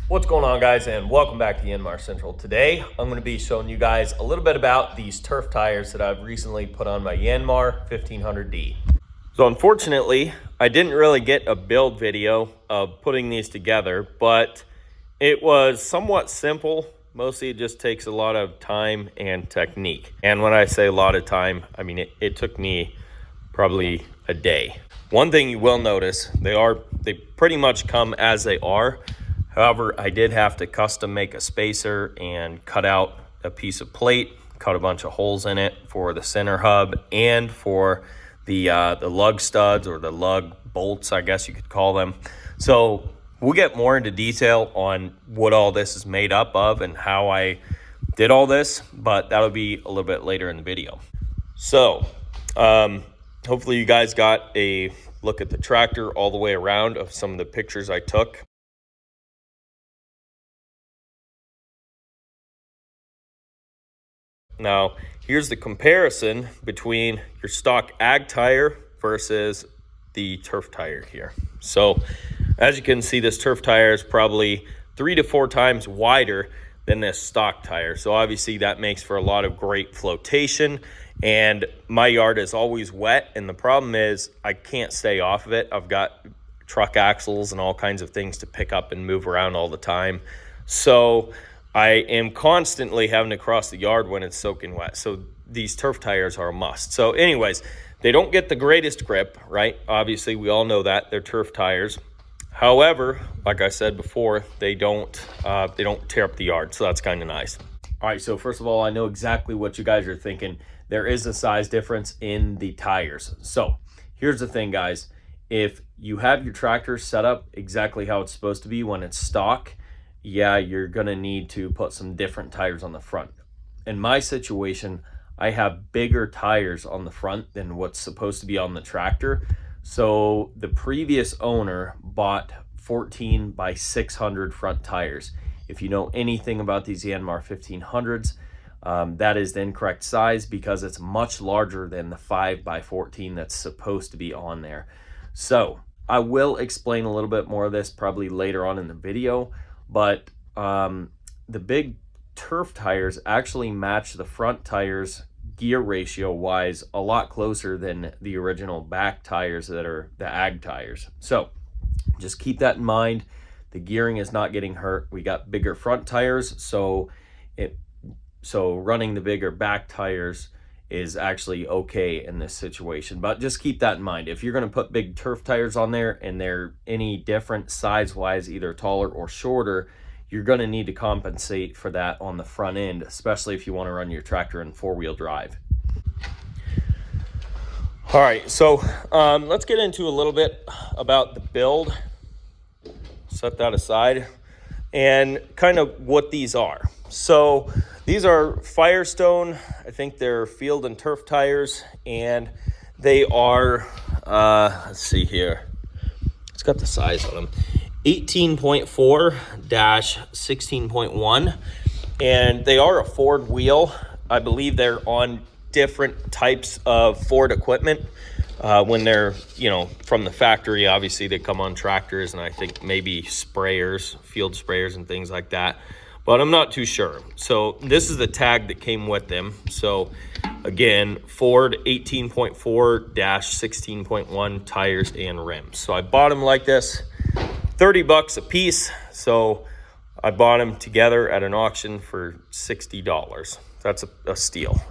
What's going on, guys, and welcome back to Yanmar Central. Today I'm going to be showing you guys a little bit about these turf tires that I've recently put on my Yanmar 1500D. So unfortunately I didn't really get a build video of putting these together, but it was somewhat simple. Mostly it just takes a lot of time and technique, and when I say a lot of time, I mean it took me probably a day. One thing you will notice, they pretty much come as they are. However, I did have to custom make a spacer and cut out a piece of plate, cut a bunch of holes in it for the center hub and for the lug studs, or the lug bolts, I guess you could call them. So we'll get more into detail on what all this is made up of and how I did all this, but that'll be a little bit later in the video. So hopefully you guys got a look at the tractor all the way around of some of the pictures I took. Now, here's the comparison between your stock ag tire versus the turf tire here. So, as you can see, this turf tire is probably 3 to 4 times wider than this stock tire. So obviously that makes for a lot of great flotation, and my yard is always wet, and the problem is I can't stay off of it. I've got truck axles and all kinds of things to pick up and move around all the time. So I am constantly having to cross the yard when it's soaking wet. So these turf tires are a must. So anyways, they don't get the greatest grip, right? Obviously, we all know that. They're turf tires. However, like I said before, they don't tear up the yard. So that's kind of nice. All right, so first of all, I know exactly what you guys are thinking. There is a size difference in the tires. So here's the thing, guys. If you have your tractor set up exactly how it's supposed to be when it's stock, yeah, you're gonna need to put some different tires on the front. In my situation, I have bigger tires on the front than what's supposed to be on the tractor. So the previous owner bought 14 by 600 front tires. If you know anything about these Yanmar 1500s, that is the incorrect size because it's much larger than the 5 by 14 that's supposed to be on there. So I will explain a little bit more of this probably later on in the video. But the big turf tires actually match the front tires gear ratio wise a lot closer than the original back tires that are the ag tires. So just keep that in mind. The gearing is not getting hurt. We got bigger front tires, so running the bigger back tires is actually okay in this situation. But just keep that in mind. If you're going to put big turf tires on there and they're any different size wise, either taller or shorter, you're going to need to compensate for that on the front end, especially if you want to run your tractor in 4-wheel drive. All right, so let's get into a little bit about the build. Set that aside and kind of what these are. So these are Firestone. I think they're field and turf tires, and they are, let's see here. It's got the size on them. 18.4-16.1, and they are a Ford wheel. I believe they're on different types of Ford equipment. When they're, from the factory, obviously they come on tractors, and I think maybe sprayers, field sprayers and things like that. But I'm not too sure. So this is the tag that came with them. So again, Ford 18.4-16.1 tires and rims. So I bought them like this, 30 bucks a piece. So I bought them together at an auction for $60. That's a steal.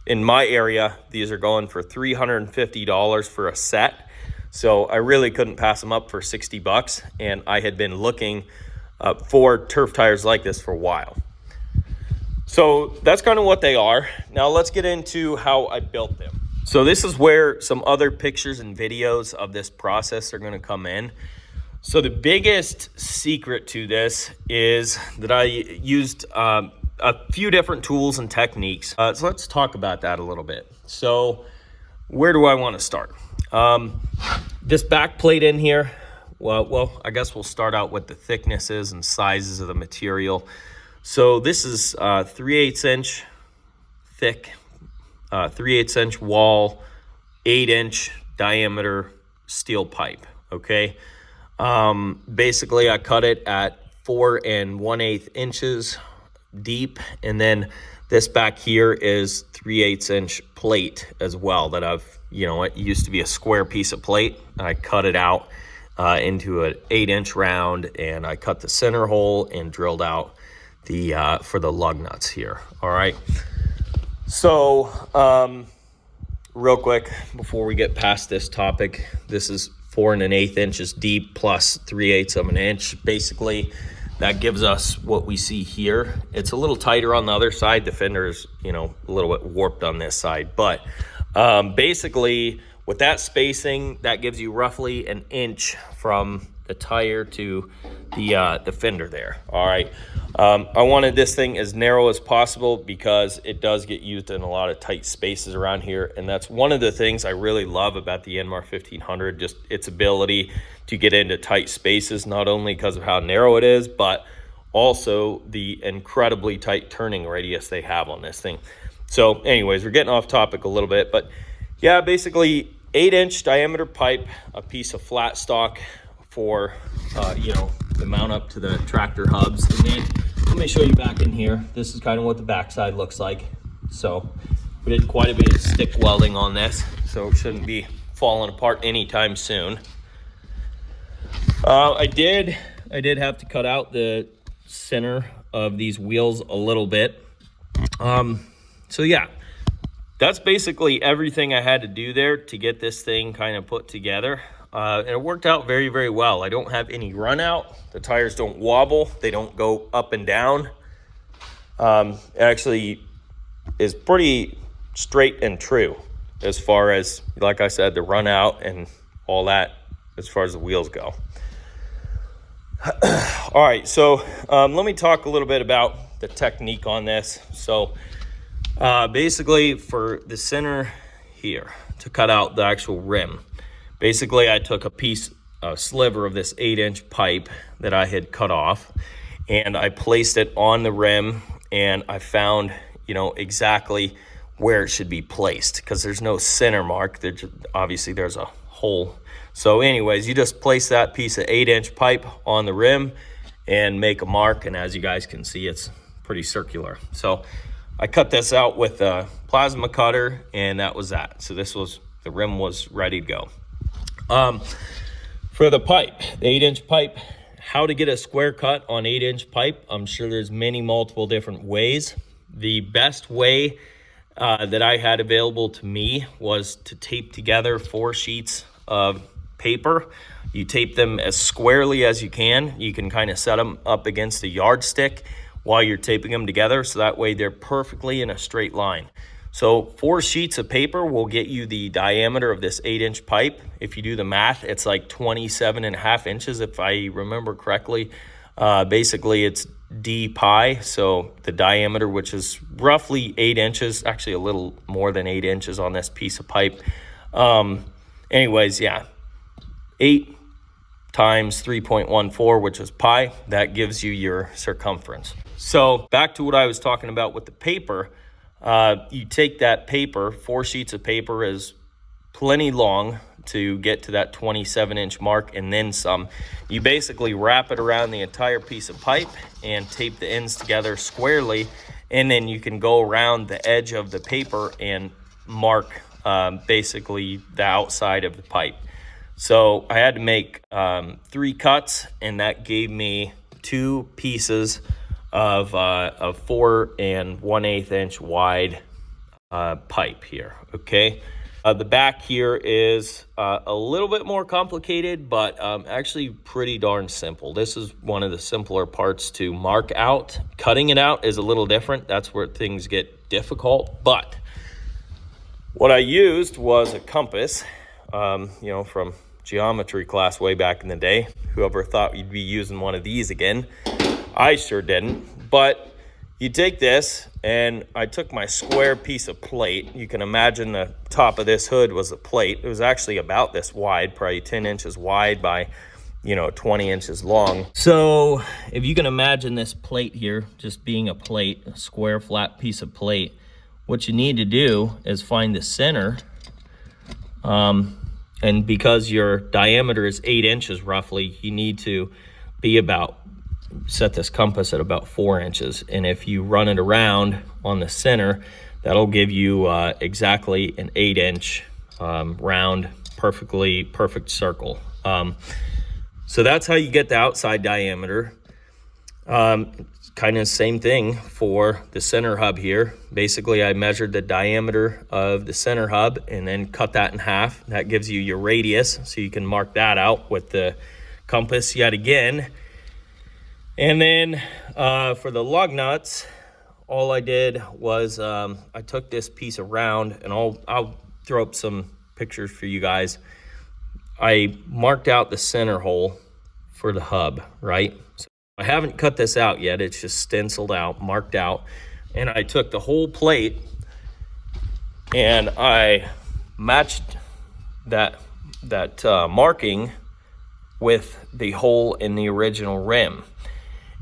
In my area, these are going for $350 for a set. So I really couldn't pass them up for 60 bucks. And I had been looking for turf tires like this for a while. So that's kind of what they are. Now let's get into how I built them. So this is where some other pictures and videos of this process are going to come in. So the biggest secret to this is that I used a few different tools and techniques. So let's talk about that a little bit. So where do I want to start? This back plate in here, well, I guess we'll start out with the thicknesses and sizes of the material. So this is 3/8 inch thick, 3/8 inch wall, 8-inch diameter steel pipe, okay? Basically, I cut it at 4 1/8 inches deep, and then this back here is 3/8 inch plate as well that I've, you know, it used to be a square piece of plate. I cut it out into an 8-inch round, and I cut the center hole and drilled out the for the lug nuts here. All right, so real quick before we get past this topic, this is 4 1/8 inches deep plus 3/8 of an inch. Basically, that gives us what we see here. It's a little tighter on the other side. The fender is, you know, a little bit warped on this side, but basically with that spacing, that gives you roughly an inch from the tire to the fender there. All right, I wanted this thing as narrow as possible because it does get used in a lot of tight spaces around here, and that's one of the things I really love about the Yanmar 1500, just its ability to get into tight spaces, not only because of how narrow it is, but also the incredibly tight turning radius they have on this thing. So anyways, we're getting off topic a little bit, but yeah, basically 8-inch diameter pipe, a piece of flat stock for, you know, to mount up to the tractor hubs. And then let me show you back in here. This is kind of what the backside looks like. So we did quite a bit of stick welding on this, so it shouldn't be falling apart anytime soon. I did have to cut out the center of these wheels a little bit. So yeah, that's basically everything I had to do there to get this thing kind of put together. And it worked out very, very well. I don't have any run out. The tires don't wobble. They don't go up and down. It actually is pretty straight and true as far as, like I said, the run out and all that as far as the wheels go. All right, so let me talk a little bit about the technique on this. So basically for the center here, to cut out the actual rim, basically I took a sliver of this 8-inch pipe that I had cut off, and I placed it on the rim, and I found, you know, exactly where it should be placed, because there's no center mark. Obviously there's a hole. So anyways, you just place that piece of 8-inch pipe on the rim and make a mark, and as you guys can see, it's pretty circular. So I cut this out with a plasma cutter, and that was that. So the rim was ready to go. For the pipe, the 8-inch pipe, how to get a square cut on 8-inch pipe, I'm sure there's multiple different ways. The best way that I had available to me was to tape together 4 sheets of paper. You tape them as squarely as you can. You can kind of set them up against a yardstick while you're taping them together, so that way they're perfectly in a straight line. So 4 sheets of paper will get you the diameter of this 8-inch pipe. If you do the math, it's like 27.5 inches, if I remember correctly. Basically, it's d pi, so the diameter, which is roughly 8 inches, actually a little more than 8 inches on this piece of pipe. Anyways, yeah, 8 times 3.14, which is pi, that gives you your circumference. So back to what I was talking about with the paper. You take that paper, 4 sheets of paper is plenty long to get to that 27-inch mark and then some. You basically wrap it around the entire piece of pipe and tape the ends together squarely, and then you can go around the edge of the paper and mark basically the outside of the pipe. So I had to make 3 cuts, and that gave me 2 pieces of 4 1/8 inch wide pipe here. Okay, the back here is a little bit more complicated, but actually pretty darn simple. This is one of the simpler parts to mark out. Cutting it out is a little different. That's where things get difficult. But what I used was a compass, you know, from geometry class way back in the day. Whoever thought you'd be using one of these again? I sure didn't. But you take this, and I took my square piece of plate. You can imagine the top of this hood was a plate. It was actually about this wide, probably 10 inches wide by, you know, 20 inches long. So if you can imagine this plate here just being a plate, a square flat piece of plate, what you need to do is find the center. And because your diameter is 8 inches roughly, you need to be about set this compass at about 4 inches. And if you run it around on the center, that'll give you exactly an 8-inch round, perfect circle. So that's how you get the outside diameter. Kind of same thing for the center hub here. Basically, I measured the diameter of the center hub and then cut that in half. That gives you your radius, so you can mark that out with the compass yet again. And then for the lug nuts, all I did was I took this piece of round, and I'll throw up some pictures for you guys. I marked out the center hole for the hub, right? So I haven't cut this out yet. It's just stenciled out, marked out. And I took the whole plate and I matched that marking with the hole in the original rim.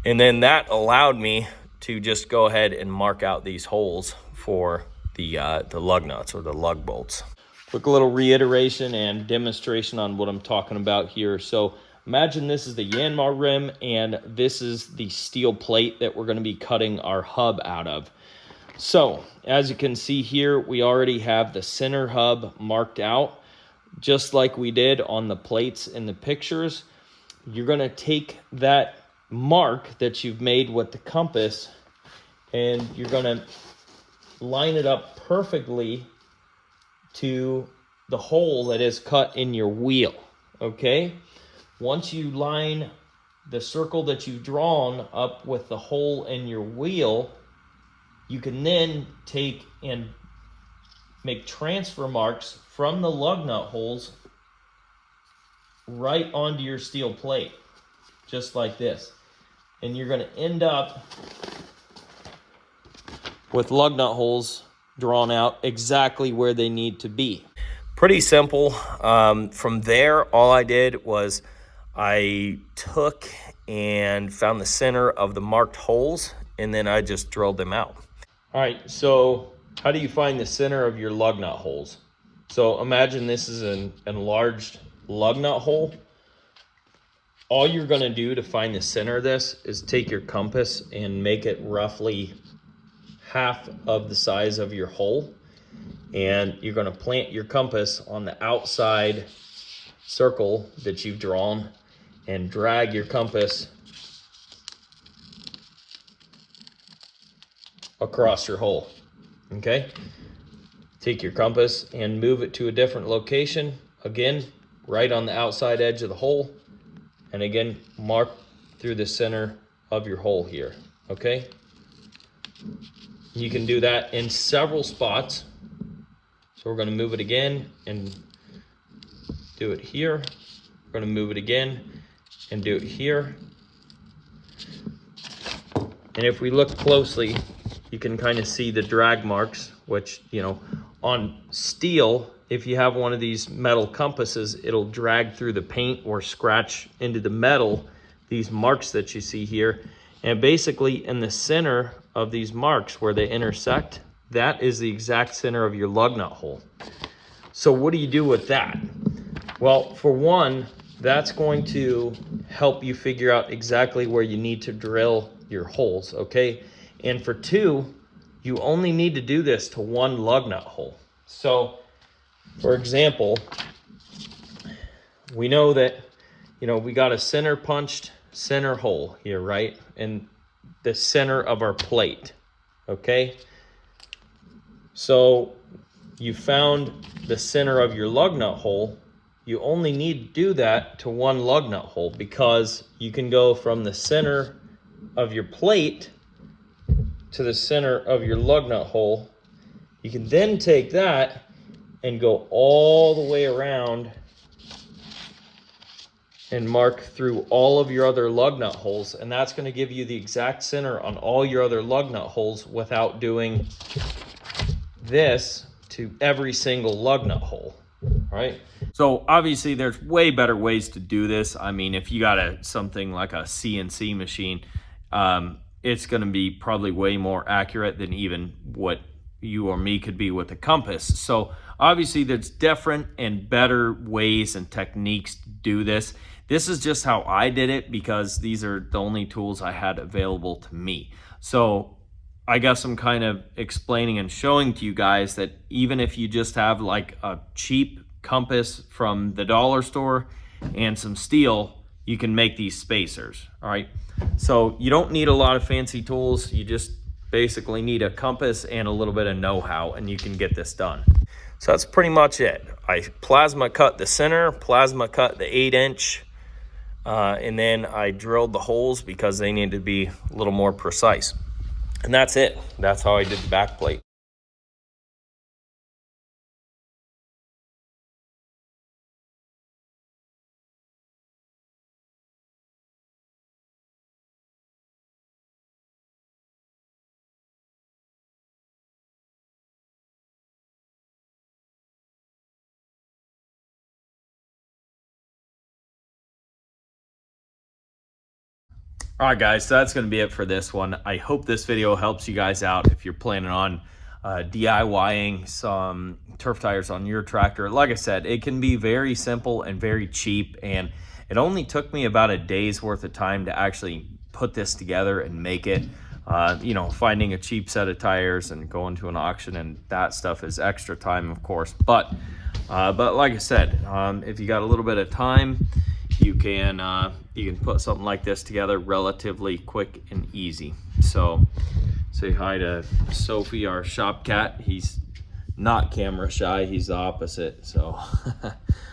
And then that allowed me to just go ahead and mark out these holes for the lug nuts or the lug bolts. Quick little reiteration and demonstration on what I'm talking about here. So imagine this is the Yanmar rim and this is the steel plate that we're going to be cutting our hub out of. So as you can see here, we already have the center hub marked out just like we did on the plates in the pictures. You're going to take that mark that you've made with the compass and you're going to line it up perfectly to the hole that is cut in your wheel, okay? Once you line the circle that you've drawn up with the hole in your wheel, you can then take and make transfer marks from the lug nut holes right onto your steel plate, just like this. And you're going to end up with lug nut holes drawn out exactly where they need to be. Pretty simple. From there, all I did was I took and found the center of the marked holes, and then I just drilled them out. All right, so how do you find the center of your lug nut holes? So imagine this is an enlarged lug nut hole. All you're going to do to find the center of this is take your compass and make it roughly half of the size of your hole, and you're going to plant your compass on the outside circle that you've drawn and drag your compass across your hole. Okay, take your compass and move it to a different location, again right on the outside edge of the hole, and again mark through the center of your hole here. Okay, you can do that in several spots. So we're going to move it again and do it here. We're going to move it again and do it here. And if we look closely, you can kind of see the drag marks, which, you know, on steel, if you have one of these metal compasses, it'll drag through the paint or scratch into the metal, these marks that you see here. And basically in the center of these marks where they intersect, that is the exact center of your lug nut hole. So what do you do with that? Well, for one, that's going to help you figure out exactly where you need to drill your holes, okay? And for two, you only need to do this to one lug nut hole. So, for example, we know that, you know, we got a center punched center hole here, right? In the center of our plate, okay? So you found the center of your lug nut hole. You only need to do that to one lug nut hole, because you can go from the center of your plate to the center of your lug nut hole. You can then take that and go all the way around and mark through all of your other lug nut holes, and that's going to give you the exact center on all your other lug nut holes without doing this to every single lug nut hole, right? So obviously there's way better ways to do this. I mean, if you got something like a CNC machine, it's going to be probably way more accurate than even what you or me could be with a compass. So obviously there's different and better ways and techniques to do this. This is just how I did it because these are the only tools I had available to me. So I guess I'm kind of explaining and showing to you guys that even if you just have like a cheap compass from the dollar store and some steel, you can make these spacers. All right, so you don't need a lot of fancy tools. You just basically need a compass and a little bit of know-how, and you can get this done. So that's pretty much it. I plasma cut the center, plasma cut the 8-inch, and then I drilled the holes because they needed to be a little more precise. And that's it. That's how I did the back plate. All right, guys, so that's going to be it for this one. I hope this video helps you guys out if you're planning on DIYing some turf tires on your tractor. Like I said, it can be very simple and very cheap, and it only took me about a day's worth of time to actually put this together and make it. You know, finding a cheap set of tires and going to an auction and that stuff is extra time, of course. But like I said, if you got a little bit of time, you can put something like this together relatively quick and easy. So say hi to Sophie, our shop cat. He's not camera shy, he's the opposite. So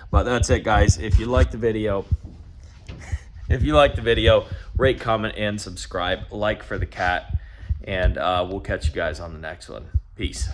but that's it, guys. If you like the video, rate, comment, and subscribe. Like for the cat, and we'll catch you guys on the next one. Peace.